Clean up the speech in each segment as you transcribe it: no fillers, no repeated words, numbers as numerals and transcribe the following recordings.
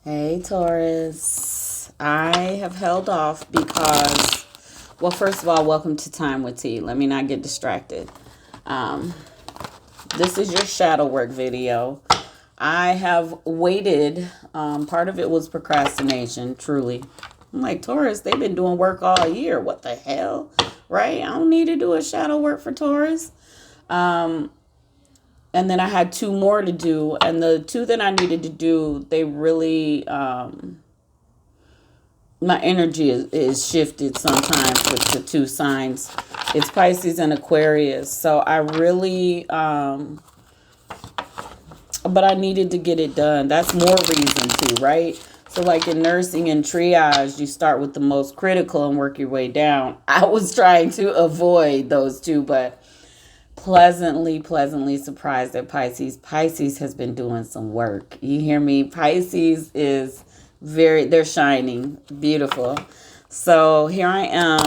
Hey, Taurus. I have held off because, well, first of all, welcome to Time Wit T. Let me not get distracted. Um, this is your shadow work video. I have waited. Part of it was procrastination, truly. I'm like, Taurus, they've been doing work all year. What the hell? Right? I don't need to do a shadow work for Taurus. And then I had two more to do, and the two that I needed to do, they really my energy is shifted sometimes with the two signs. It's Pisces and Aquarius, so I really but I needed to get it done. That's more reason too, right? So like in nursing and triage, you start with the most critical and work your way down. I was trying to avoid those two, but pleasantly surprised at Pisces. Pisces has been doing some work. You hear me? Pisces is they're shining, beautiful. So here I am.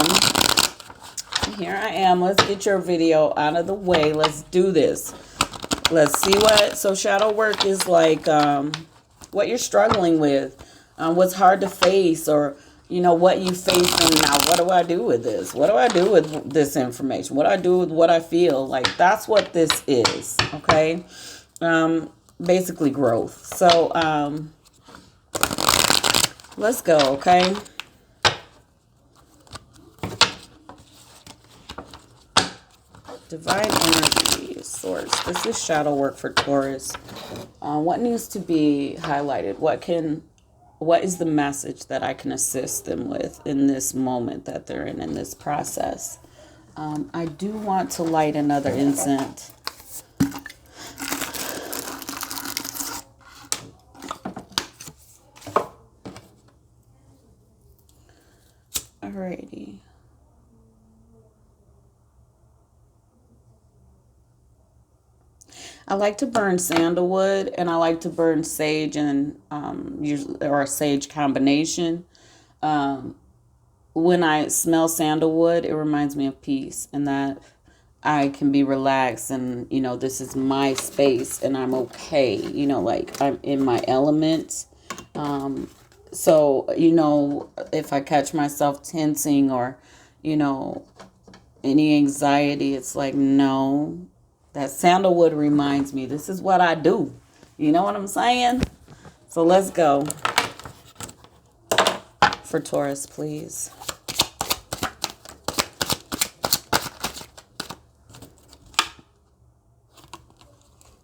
Let's get your video out of the way. Let's do this. Let's see so shadow work is like what you're struggling with, what's hard to face, or what you face, and now what do I do with this? What do I do with this information? What do I do with what I feel? Like, that's what this is, okay? Basically growth. So let's go, okay? Divine energy source. This is shadow work for Taurus. What needs to be highlighted? What is the message that I can assist them with in this moment that they're in this process? I do want to light another incense. Alrighty. I like to burn sandalwood, and I like to burn sage, and usually, or a sage combination. When I smell sandalwood, it reminds me of peace, and that I can be relaxed, and this is my space, and I'm okay. Like, I'm in my element. So if I catch myself tensing, or any anxiety, it's like, no. That sandalwood reminds me, this is what I do. You know what I'm saying? So let's go. For Taurus, please.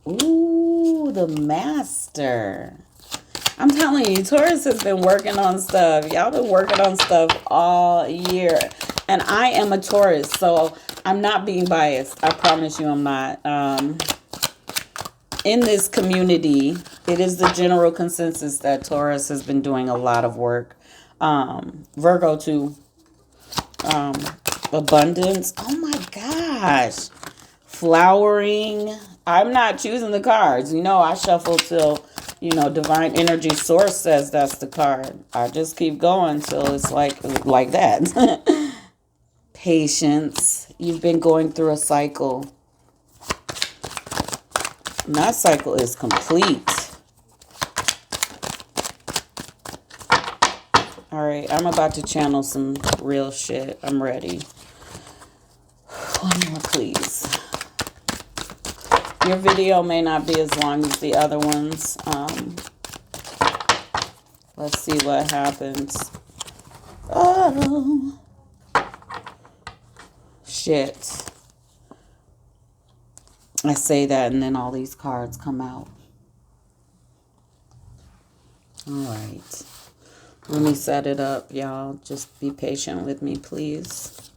Ooh, the Master. I'm telling you, Taurus has been working on stuff. Y'all been working on stuff all year. And I am a Taurus, so I'm not being biased. I promise you I'm not. In this community, it is the general consensus that Taurus has been doing a lot of work. Virgo too. Abundance. Oh my gosh. Flowering. I'm not choosing the cards. I shuffle till, divine energy source says that's the card. I just keep going till it's like that. Patience. You've been going through a cycle. And that cycle is complete. All right, I'm about to channel some real shit. I'm ready. One more, please. Your video may not be as long as the other ones. Let's see what happens. Oh. Shit. I say that and then all these cards come out. All right. Let me set it up, y'all. Just be patient with me, please.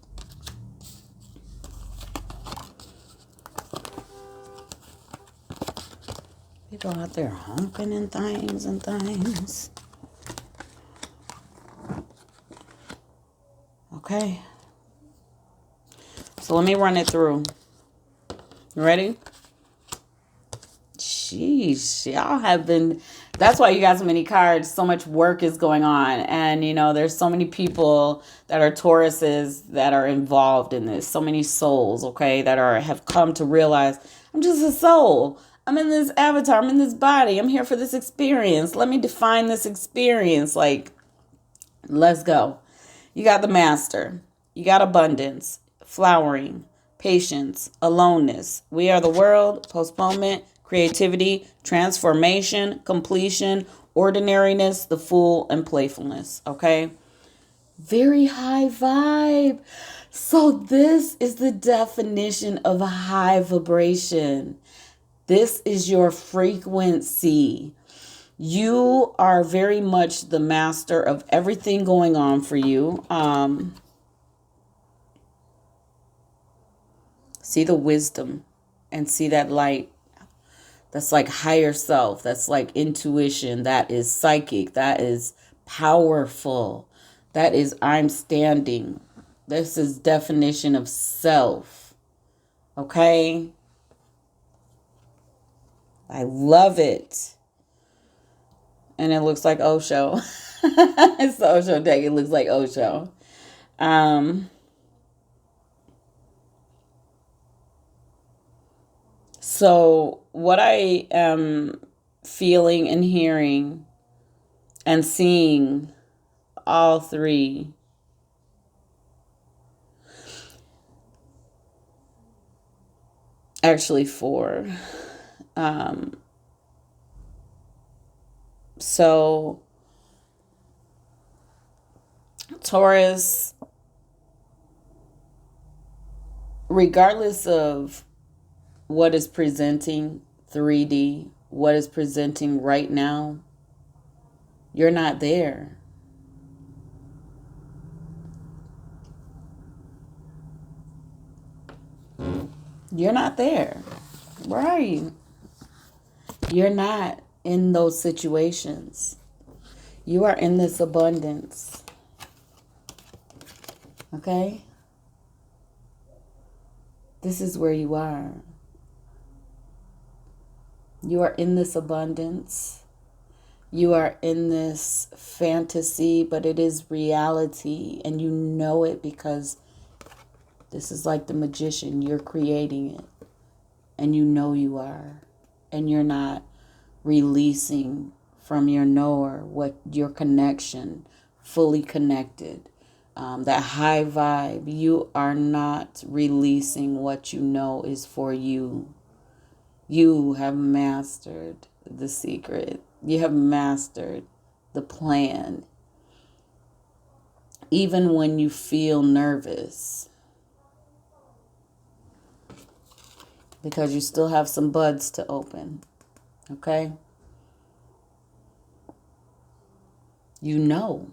People out there honking and things. Okay. So let me run it through. You ready? Sheesh, y'all have been, that's why you got so many cards. So much work is going on. And, there's so many people that are Tauruses that are involved in this. So many souls, okay, that have come to realize I'm just a soul. I'm in this avatar. I'm in this body. I'm here for this experience. Let me define this experience. Like, let's go. You got the master. You got abundance, flowering, patience, aloneness. We are the world, postponement, creativity, transformation, completion, ordinariness, the fool, and playfulness. Okay? Very high vibe. So this is the definition of a high vibration. This is your frequency. You are very much the master of everything going on for you. See the wisdom and see that light. That's like higher self. That's like intuition. That is psychic. That is powerful. That is I'm standing. This is definition of self. Okay? I love it. And it looks like Osho. It's the Osho deck. It looks like Osho. So what I am feeling and hearing and seeing, all three, actually four. So Taurus, regardless of what is presenting 3D, what is presenting right now, you're not there. You're not there. Where are you? You're not in those situations. You are in this abundance. Okay? This is where you are. You are in this abundance. You are in this fantasy, but it is reality. And you know it because this is like the magician. You're creating it. And you know you are. And you're not releasing from your knower what your connection, fully connected. That high vibe. You are not releasing what you know is for you. You have mastered the secret. You have mastered the plan. Even when you feel nervous, because you still have some buds to open. Okay? You know.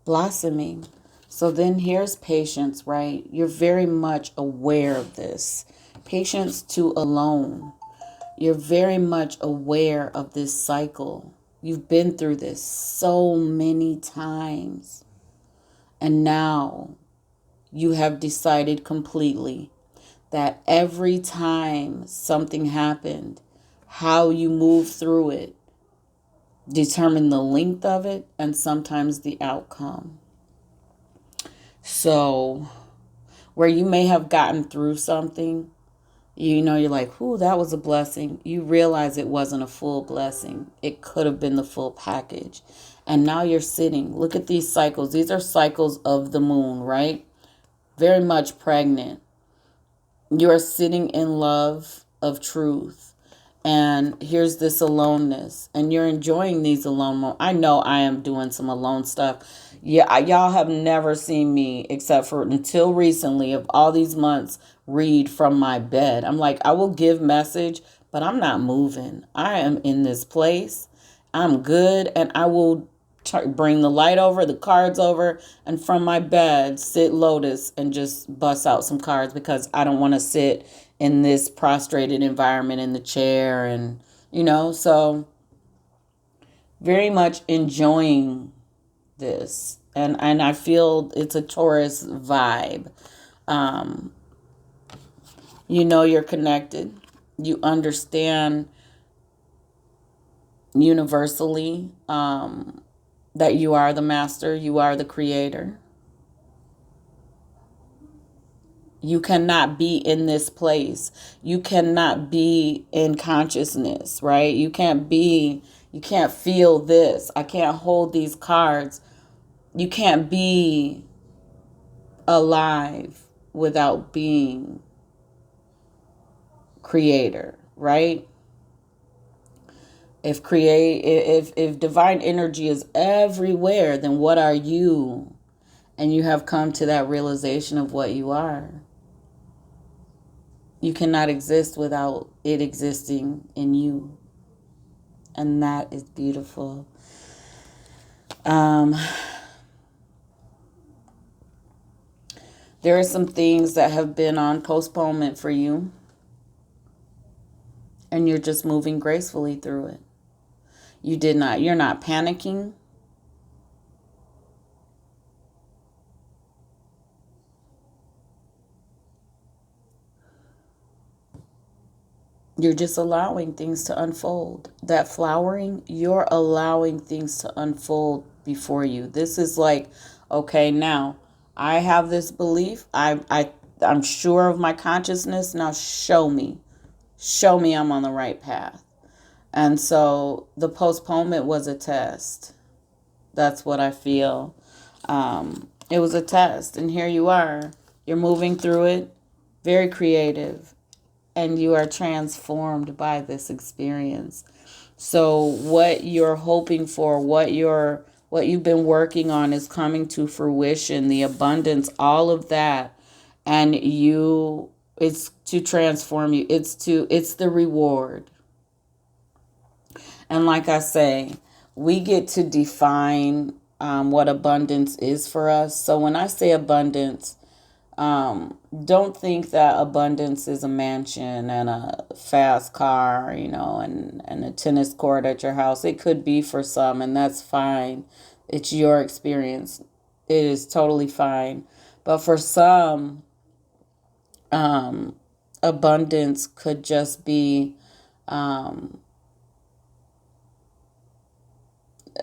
Blossoming. So then here's patience, right? You're very much aware of this. Patience to alone. You're very much aware of this cycle. You've been through this so many times. And now you have decided completely that every time something happened, how you move through it determine the length of it and sometimes the outcome. So where you may have gotten through something, you know, you're like, ooh, that was a blessing. You realize it wasn't a full blessing. It could have been the full package. And now you're sitting. Look at these cycles. These are cycles of the moon, right? Very much pregnant. You are sitting in love of truth. And here's this aloneness. And you're enjoying these alone moments. I know I am doing some alone stuff. Yeah, y'all have never seen me, except for until recently, of all these months, read from my bed. I'm like, I will give message, but I'm not moving. I am in this place. I'm good. And I will bring the light over, the cards over, and from my bed, sit lotus and just bust out some cards because I don't want to sit in this prostrated environment in the chair. And, you know, so very much enjoying this. And I feel it's a Taurus vibe. You know you're connected. You understand universally that you are the master, you are the creator. You cannot be in this place. You cannot be in consciousness, right? You can't feel this. I can't hold these cards. You can't be alive without being creator, right? If divine energy is everywhere, then what are you? And you have come to that realization of what you are. You cannot exist without it existing in you. And that is beautiful. There are some things that have been on postponement for you, and you're just moving gracefully through it. You're not panicking. You're just allowing things to unfold. That flowering, you're allowing things to unfold before you. This is like, okay, now I have this belief. I'm sure of my consciousness. Now show me. Show me I'm on the right path. And so the postponement was a test. That's what I feel. It was a test. And here you are. You're moving through it. Very creative. And you are transformed by this experience. So what you're hoping for, what you've been working on is coming to fruition, the abundance, all of that. And it's to transform you. It's the reward. And like I say, we get to define what abundance is for us. So when I say abundance, don't think that abundance is a mansion and a fast car, and a tennis court at your house. It could be for some, and that's fine. It's your experience. It is totally fine. But for some, abundance could just be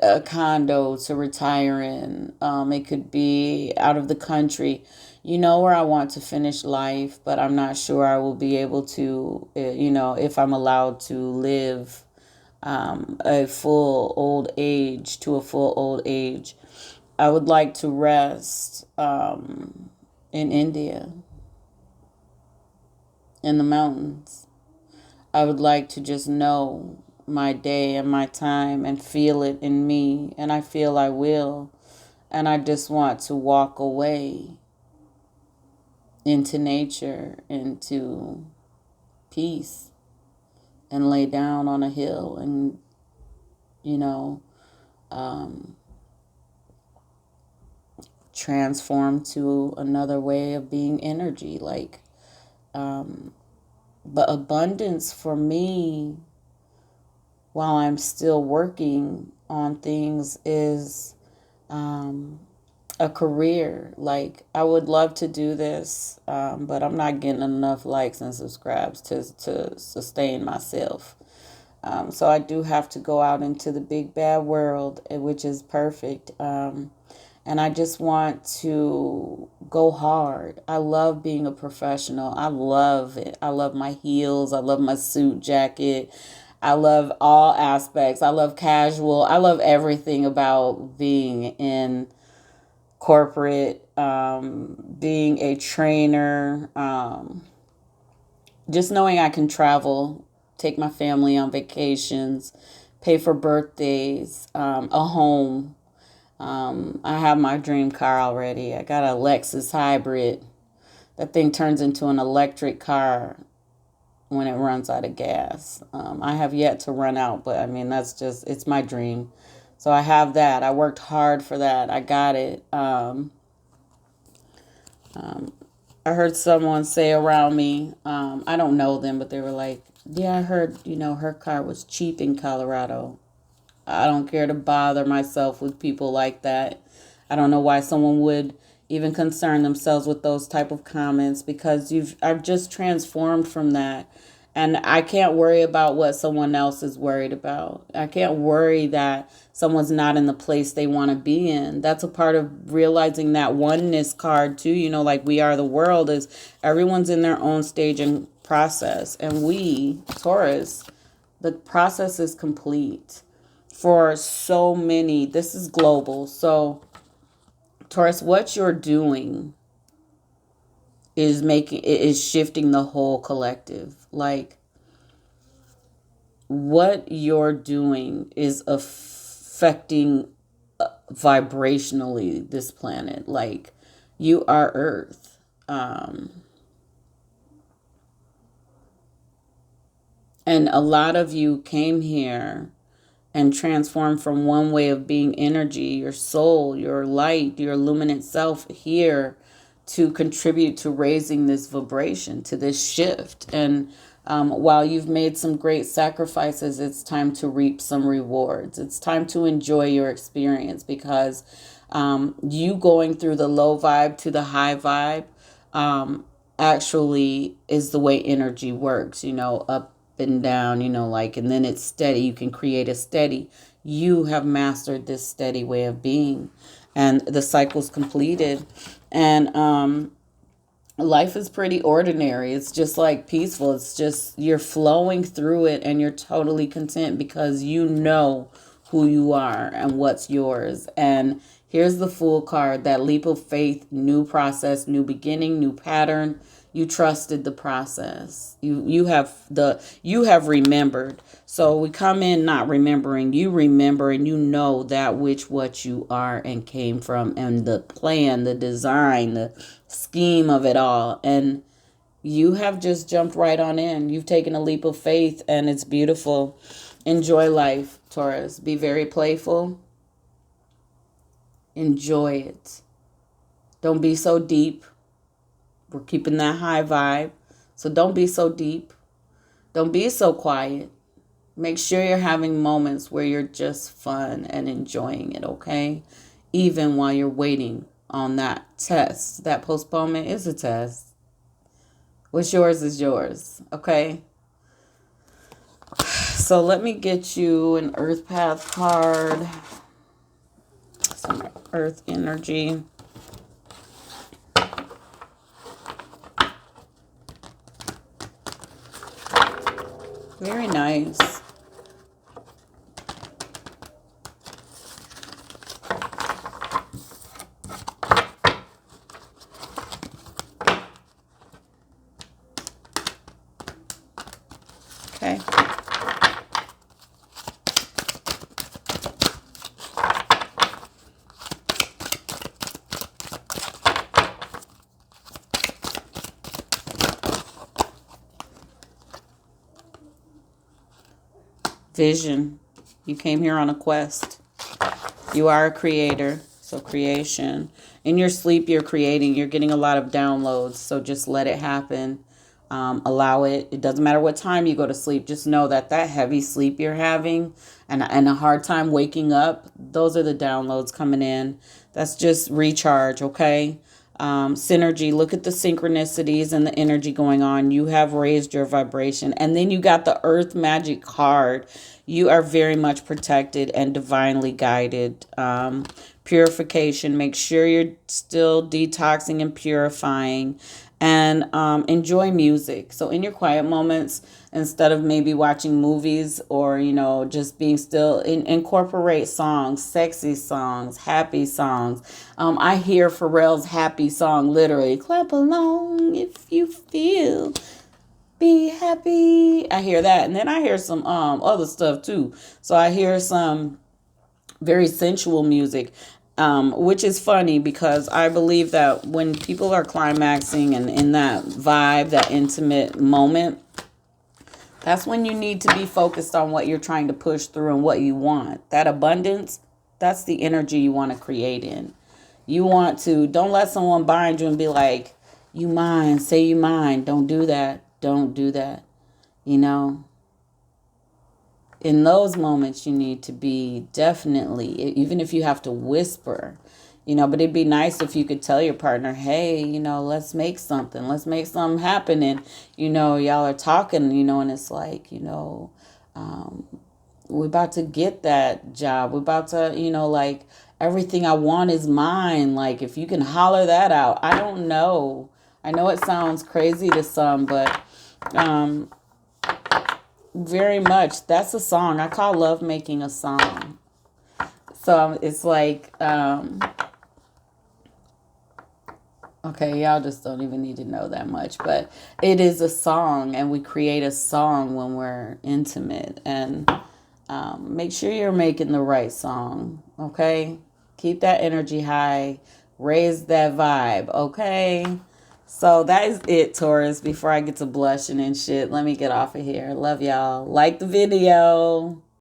a condo to retire in. It could be out of the country. You know where I want to finish life, but I'm not sure I will be able to, if I'm allowed to live a full old age. I would like to rest in India, in the mountains. I would like to just know my day and my time and feel it in me. And I feel I will. And I just want to walk away into nature, into peace, and lay down on a hill and, transform to another way of being energy. But abundance for me, while I'm still working on things, is a career. Like, I would love to do this, but I'm not getting enough likes and subscribes to sustain myself. So I do have to go out into the big bad world, which is perfect. And I just want to go hard. I love being a professional. I love it. I love my heels. I love my suit jacket. I love all aspects. I love casual. I love everything about being in corporate, being a trainer, just knowing I can travel, take my family on vacations, pay for birthdays, a home. I have my dream car already. I got a Lexus hybrid. That thing turns into an electric car when it runs out of gas. I have yet to run out, but I mean, it's my dream. So I have that. I worked hard for that. I got it. I heard someone say around me, I don't know them, but they were like, yeah, I heard, her car was cheap in Colorado. I don't care to bother myself with people like that. I don't know why someone would even concern themselves with those type of comments, because I've just transformed from that. And I can't worry about what someone else is worried about. I can't worry that someone's not in the place they want to be in. That's a part of realizing that oneness card too, like we are the world, is everyone's in their own stage and process. And we, Taurus, the process is complete for so many. This is global. So Taurus, what you're doing is shifting the whole collective. Like, what you're doing is affecting vibrationally this planet. Like, you are Earth. And a lot of you came here and transformed from one way of being energy, your soul, your light, your luminant self here to contribute to raising this vibration, to this shift. And while you've made some great sacrifices, it's time to reap some rewards. It's time to enjoy your experience, because you going through the low vibe to the high vibe actually is the way energy works, up and down, like, and then it's steady. You can create a steady. You have mastered this steady way of being, and the cycle's completed. And life is pretty ordinary. It's just like peaceful. It's just you're flowing through it and you're totally content because you know who you are and what's yours. And here's the Fool card, that leap of faith, new process, new beginning, new pattern. You trusted the process. You have remembered. So we come in not remembering. You remember and you know that what you are and came from, and the plan, the design, the scheme of it all. And you have just jumped right on in. You've taken a leap of faith, and it's beautiful. Enjoy life, Taurus. Be very playful. Enjoy it. Don't be so deep. We're keeping that high vibe. So don't be so deep. Don't be so quiet. Make sure you're having moments where you're just fun and enjoying it, okay? Even while you're waiting on that test. That postponement is a test. What's yours is yours, okay? So let me get you an Earth Path card. Some Earth energy. Very nice. Okay. Vision. You came here on a quest. You are a creator. So creation. In your sleep, you're creating. You're getting a lot of downloads. So just let it happen. Allow it. It doesn't matter what time you go to sleep. Just know that heavy sleep you're having and a hard time waking up, those are the downloads coming in. That's just recharge, okay? Synergy. Look at the synchronicities and the energy going on. You have raised your vibration. And then you got the Earth Magic card. You are very much protected and divinely guided. Purification. Make sure you're still detoxing and purifying. And enjoy music. So in your quiet moments, instead of maybe watching movies or, just being still, incorporate songs, sexy songs, happy songs. I hear Pharrell's happy song, literally, clap along if you feel, be happy. I hear that. And then I hear some other stuff too. So I hear some very sensual music. Which is funny because I believe that when people are climaxing and in that vibe, that intimate moment, that's when you need to be focused on what you're trying to push through and what you want. That abundance, that's the energy you want to create in. You want to, don't let someone bind you and be like, you mine, say you mine. Don't do that. Don't do that. In those moments, you need to be definitely, even if you have to whisper, You know, but it'd be nice if you could tell your partner, hey, you know, let's make something. Let's make something happen. And, you know, y'all are talking, you know, and it's like, you know, we're about to get that job. We're about to, you know, like, everything I want is mine. Like, if you can holler that out. I don't know. I know it sounds crazy to some, but very much, that's a song. I call love making a song. So it's like, okay, y'all just don't even need to know that much, but it is a song, and we create a song when we're intimate. And make sure you're making the right song, okay? Keep that energy high, raise that vibe, okay? So that is it, Taurus. Before I get to blushing and shit, let me get off of here. Love y'all. Like the video.